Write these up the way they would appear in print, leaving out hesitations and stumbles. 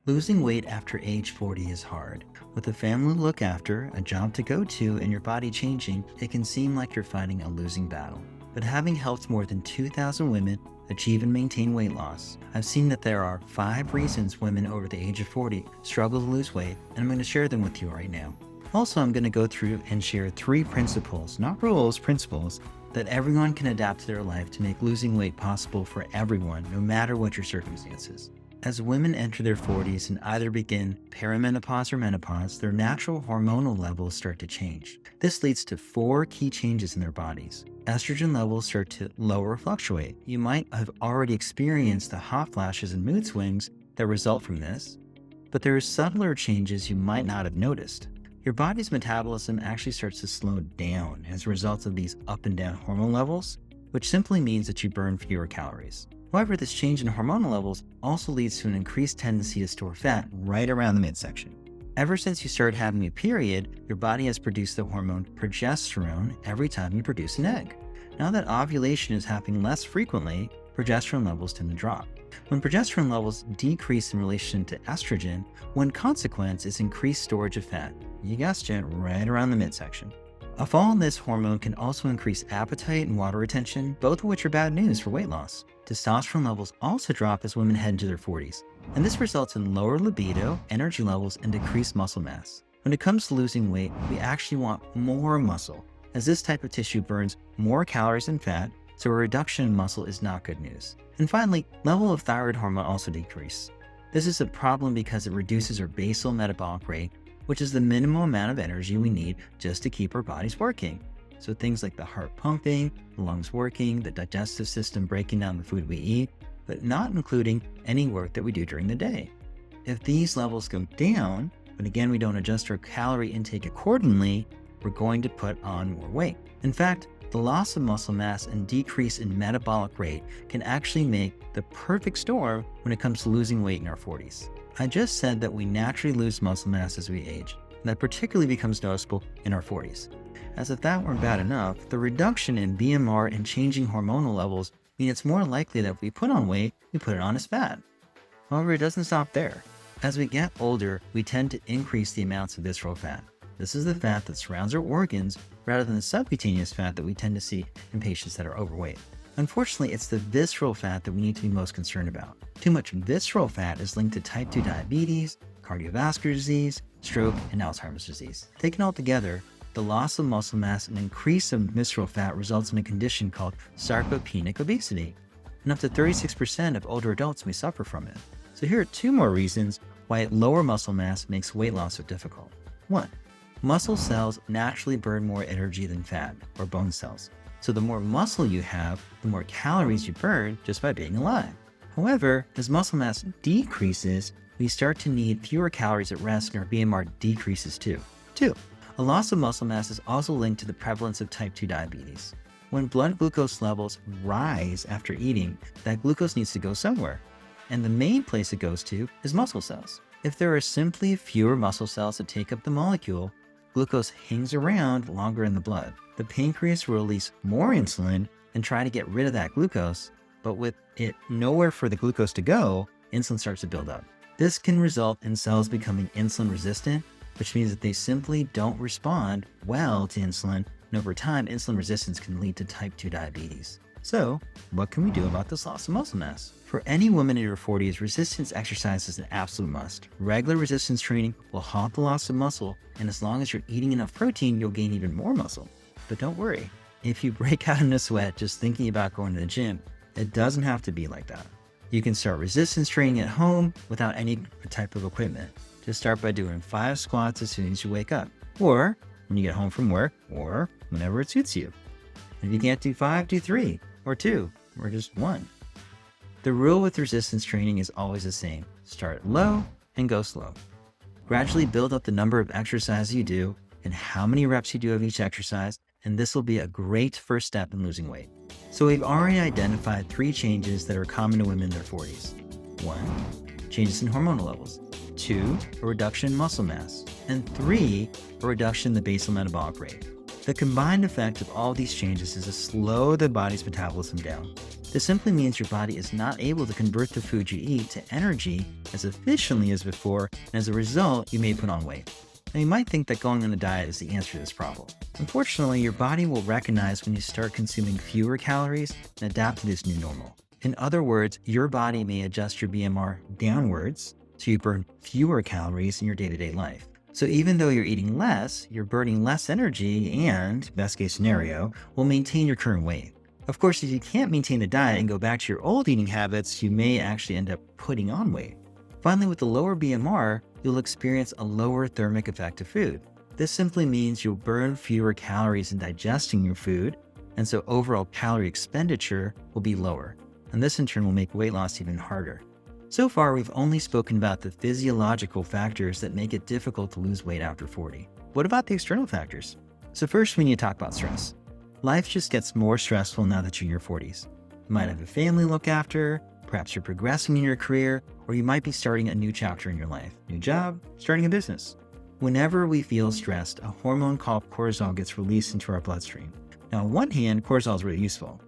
Losing weight after age 40 is hard. With a family to look after, a job to go to, and your body changing, it can seem like you're fighting a losing battle. But having helped more than 2,000 women achieve and maintain weight loss, I've seen that there are 5 reasons women over the age of 40 struggle to lose weight, and I'm going to share them with you right now. Also, I'm going to go through and share 3 principles, not rules, principles, that everyone can adapt to their life to make losing weight possible for everyone, no matter what your circumstances. As women enter their 40s and either begin perimenopause or menopause, their natural hormonal levels start to change. This leads to 4 key changes in their bodies. Estrogen levels start to lower or fluctuate. You might have already experienced the hot flashes and mood swings that result from this, but there are subtler changes you might not have noticed. Your body's metabolism actually starts to slow down as a result of these up and down hormone levels, which simply means that you burn fewer calories. However, this change in hormonal levels also leads to an increased tendency to store fat right around the midsection. Ever since you started having a period, your body has produced the hormone progesterone every time you produce an egg. Now that ovulation is happening less frequently, progesterone levels tend to drop. When progesterone levels decrease in relation to estrogen, one consequence is increased storage of fat. You guessed it, right around the midsection. A fall in this hormone can also increase appetite and water retention, both of which are bad news for weight loss. Testosterone levels also drop as women head into their 40s, and this results in lower libido, energy levels, and decreased muscle mass. When it comes to losing weight, we actually want more muscle, as this type of tissue burns more calories than fat, so a reduction in muscle is not good news. And finally, level of thyroid hormone also decrease. This is a problem because it reduces our basal metabolic rate, which is the minimum amount of energy we need just to keep our bodies working. So things like the heart pumping, the lungs working, the digestive system breaking down the food we eat, but not including any work that we do during the day. If these levels go down, but again we don't adjust our calorie intake accordingly, we're going to put on more weight. In fact, the loss of muscle mass and decrease in metabolic rate can actually make the perfect storm when it comes to losing weight in our 40s. I just said that we naturally lose muscle mass as we age, and that particularly becomes noticeable in our 40s. As if that weren't bad enough, the reduction in BMR and changing hormonal levels mean it's more likely that if we put on weight, we put it on as fat. However, it doesn't stop there. As we get older, we tend to increase the amounts of visceral fat. This is the fat that surrounds our organs rather than the subcutaneous fat that we tend to see in patients that are overweight. Unfortunately, it's the visceral fat that we need to be most concerned about. Too much visceral fat is linked to type 2 diabetes, cardiovascular disease, stroke, and Alzheimer's disease. Taken all together, the loss of muscle mass and increase of visceral fat results in a condition called sarcopenic obesity, and up to 36% of older adults may suffer from it. So here are 2 more reasons why lower muscle mass makes weight loss so difficult. 1. Muscle cells naturally burn more energy than fat or bone cells. So the more muscle you have, the more calories you burn just by being alive. However, as muscle mass decreases, we start to need fewer calories at rest and our BMR decreases too. 2. A loss of muscle mass is also linked to the prevalence of type 2 diabetes. When blood glucose levels rise after eating, that glucose needs to go somewhere. And the main place it goes to is muscle cells. If there are simply fewer muscle cells that take up the molecule, glucose hangs around longer in the blood. The pancreas will release more insulin and try to get rid of that glucose, but with it nowhere for the glucose to go, insulin starts to build up. This can result in cells becoming insulin resistant, which means that they simply don't respond well to insulin, and over time, insulin resistance can lead to type 2 diabetes. So, what can we do about this loss of muscle mass? For any woman in her 40s, resistance exercise is an absolute must. Regular resistance training will halt the loss of muscle, and as long as you're eating enough protein, you'll gain even more muscle. But don't worry, if you break out in a sweat just thinking about going to the gym, it doesn't have to be like that. You can start resistance training at home without any type of equipment. Just start by doing 5 squats as soon as you wake up, or when you get home from work, or whenever it suits you. If you can't do 5, do 3, or 2, or just 1. The rule with resistance training is always the same. Start low and go slow. Gradually build up the number of exercises you do and how many reps you do of each exercise, and this will be a great first step in losing weight. So we've already identified 3 changes that are common to women in their 40s. 1. Changes in hormonal levels. 2. A reduction in muscle mass. And 3. A reduction in the basal metabolic rate. The combined effect of all these changes is to slow the body's metabolism down. This simply means your body is not able to convert the food you eat to energy as efficiently as before, and as a result, you may put on weight. Now, you might think that going on a diet is the answer to this problem. Unfortunately, your body will recognize when you start consuming fewer calories and adapt to this new normal. In other words, your body may adjust your BMR downwards so you burn fewer calories in your day-to-day life. So even though you're eating less, you're burning less energy and, best case scenario, will maintain your current weight. Of course, if you can't maintain the diet and go back to your old eating habits, you may actually end up putting on weight. Finally, with the lower BMR, you'll experience a lower thermic effect of food. This simply means you'll burn fewer calories in digesting your food, and so overall calorie expenditure will be lower. And this in turn will make weight loss even harder. So far, we've only spoken about the physiological factors that make it difficult to lose weight after 40. What about the external factors? So first, we need to talk about stress. Life just gets more stressful now that you're in your 40s. You might have a family to look after, perhaps you're progressing in your career, or you might be starting a new chapter in your life. New job, starting a business. Whenever we feel stressed, a hormone called cortisol gets released into our bloodstream. Now, on one hand, cortisol is really useful.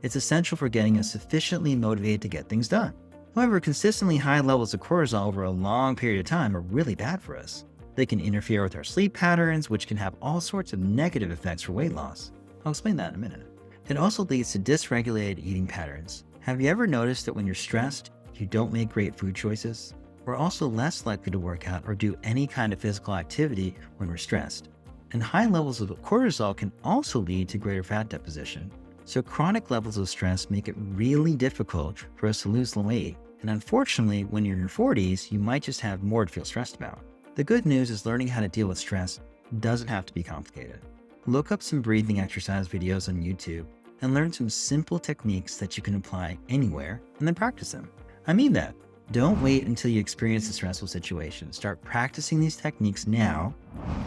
It's essential for getting us sufficiently motivated to get things done. However, consistently high levels of cortisol over a long period of time are really bad for us. They can interfere with our sleep patterns, which can have all sorts of negative effects for weight loss. I'll explain that in a minute. It also leads to dysregulated eating patterns. Have you ever noticed that when you're stressed, you don't make great food choices? We're also less likely to work out or do any kind of physical activity when we're stressed. And high levels of cortisol can also lead to greater fat deposition. So chronic levels of stress make it really difficult for us to lose weight. And unfortunately, when you're in your 40s, you might just have more to feel stressed about. The good news is learning how to deal with stress doesn't have to be complicated. Look up some breathing exercise videos on YouTube and learn some simple techniques that you can apply anywhere and then practice them. I mean that. Don't wait until you experience a stressful situation. Start practicing these techniques now.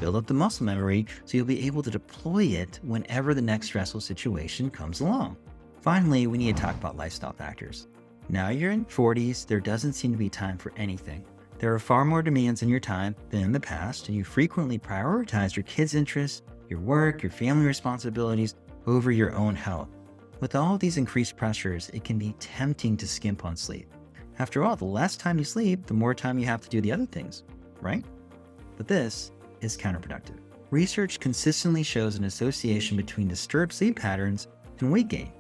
Build up the muscle memory so you'll be able to deploy it whenever the next stressful situation comes along. Finally, we need to talk about lifestyle factors. Now you're in 40s, there doesn't seem to be time for anything. There are far more demands in your time than in the past, and you frequently prioritize your kids' interests, your work, your family responsibilities over your own health. With all of these increased pressures, it can be tempting to skimp on sleep. After all, the less time you sleep, the more time you have to do the other things, right? But this is counterproductive. Research consistently shows an association between disturbed sleep patterns and weight gain.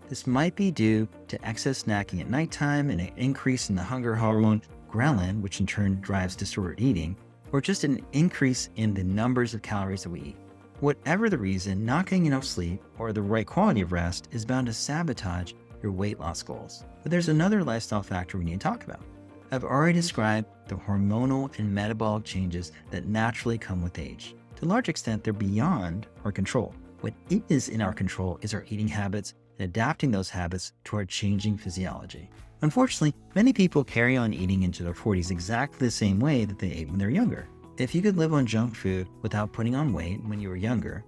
This might be due to excess snacking at nighttime and an increase in the hunger hormone ghrelin, which in turn drives disordered eating, or just an increase in the numbers of calories that we eat. Whatever the reason, not getting enough sleep or the right quality of rest is bound to sabotage your weight loss goals. But there's another lifestyle factor we need to talk about. I've already described the hormonal and metabolic changes that naturally come with age. To a large extent, they're beyond our control. What is in our control is our eating habits and adapting those habits to our changing physiology. Unfortunately, many people carry on eating into their 40s exactly the same way that they ate when they're younger. If you could live on junk food without putting on weight when you were younger,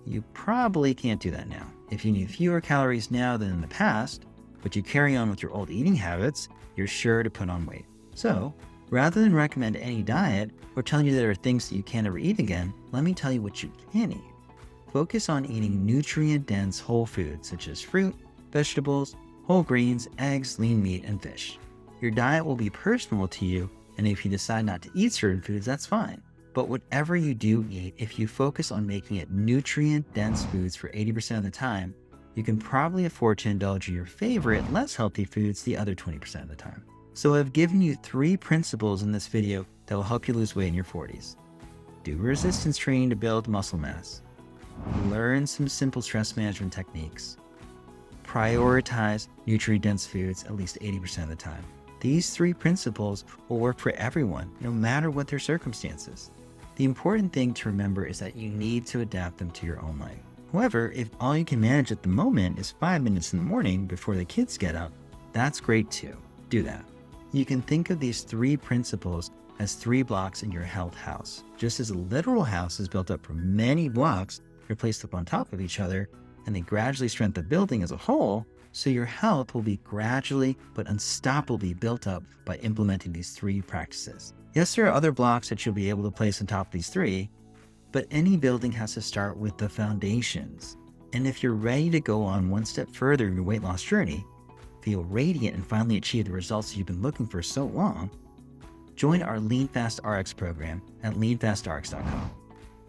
you probably can't do that now. If you need fewer calories now than in the past, but you carry on with your old eating habits, you're sure to put on weight. So, rather than recommend any diet or tell you there are things that you can't ever eat again, let me tell you what you can eat. Focus on eating nutrient-dense whole foods such as fruit, vegetables, whole grains, eggs, lean meat, and fish. Your diet will be personal to you, and if you decide not to eat certain foods, that's fine. But whatever you do eat, if you focus on making it nutrient-dense foods for 80% of the time, you can probably afford to indulge in your favorite, less healthy foods the other 20% of the time. So I've given you 3 principles in this video that will help you lose weight in your 40s. Do resistance training to build muscle mass. Learn some simple stress management techniques. Prioritize nutrient-dense foods at least 80% of the time. These 3 principles will work for everyone, no matter what their circumstances. The important thing to remember is that you need to adapt them to your own life. However, if all you can manage at the moment is 5 minutes in the morning before the kids get up, that's great too. Do that. You can think of these 3 principles as 3 blocks in your health house. Just as a literal house is built up from many blocks, they're placed up on top of each other, and they gradually strengthen the building as a whole, so your health will be gradually but unstoppably built up by implementing these 3 practices. Yes, there are other blocks that you'll be able to place on top of these 3, But any building has to start with the foundations. And if you're ready to go on one step further in your weight loss journey, feel radiant and finally achieve the results you've been looking for so long, join our Lean Fast RX program at leanfastrx.com.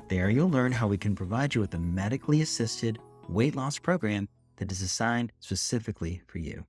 There you'll learn how we can provide you with a medically assisted weight loss program that is designed specifically for you.